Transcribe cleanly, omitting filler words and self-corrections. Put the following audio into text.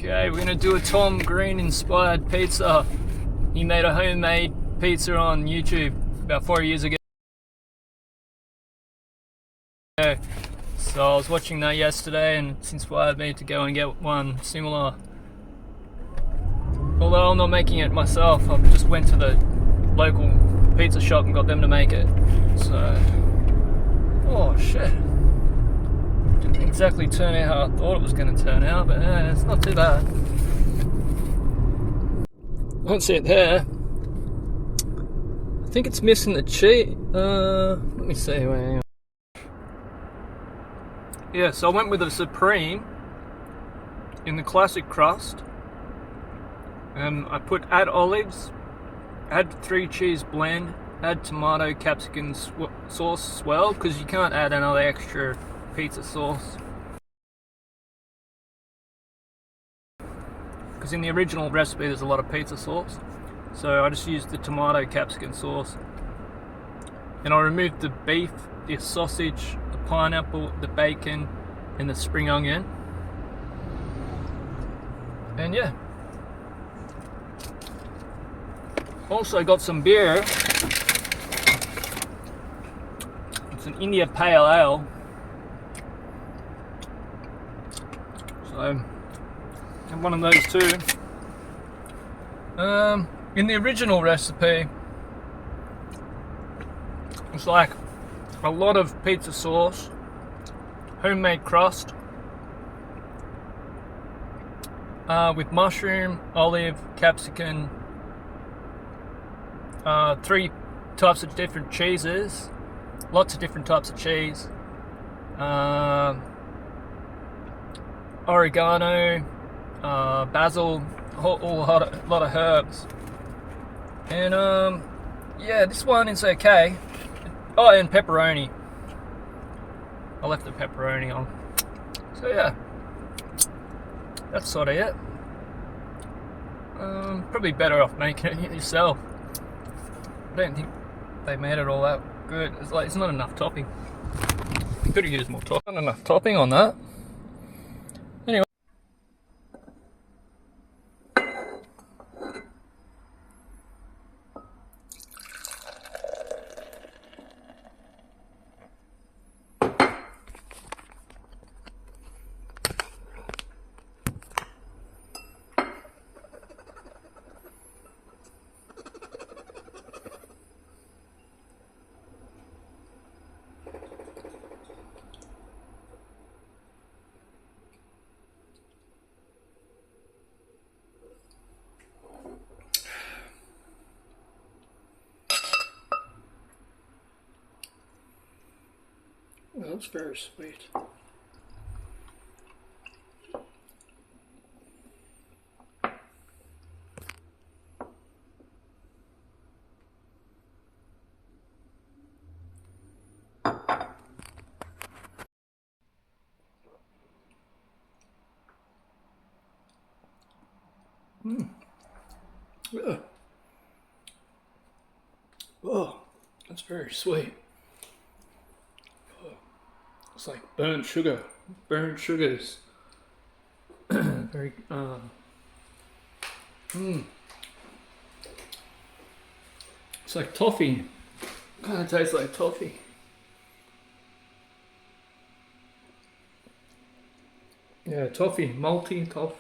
Okay, we're gonna do a Tom Green inspired pizza. He made a homemade pizza on YouTube about 4 years ago. So I was watching that yesterday and it's inspired me to go and get one similar. Although I'm not making it myself, I just went to the local pizza shop and got them to make it. So, oh shit. Didn't exactly turn out how I thought it was going to turn out, but it's not too bad. I don't see it there. I think it's missing the cheese. Let me see. Hang on. Yeah, so I went with a Supreme in the classic crust. I put add olives, add 3 cheese blend, add tomato capsicum sauce as well, because you can't add another extra pizza sauce. Because in the original recipe there's a lot of pizza sauce. So I just used the tomato capsicum sauce. And I removed the beef, the sausage, the pineapple, the bacon, and the spring onion. And yeah. Also got some beer. It's an India Pale Ale. So, and one of those too. In the original recipe, it's like a lot of pizza sauce, homemade crust, with mushroom, olive, capsicum, 3 types of different cheeses, lots of different types of cheese, oregano, basil, a lot of herbs, and yeah, this one is okay. Oh, and pepperoni. I left the pepperoni on. So yeah, that's sort of it. Probably better off making it yourself. I don't think they made it all that good. It's like it's not enough topping. You could have used more topping. Not enough topping on that. Anyway. Well, that's very sweet. Yeah. Oh, that's very sweet. It's like burnt sugar. Burnt sugars. Very, It's like toffee. Kind of tastes like toffee. Yeah, toffee, malty toffee.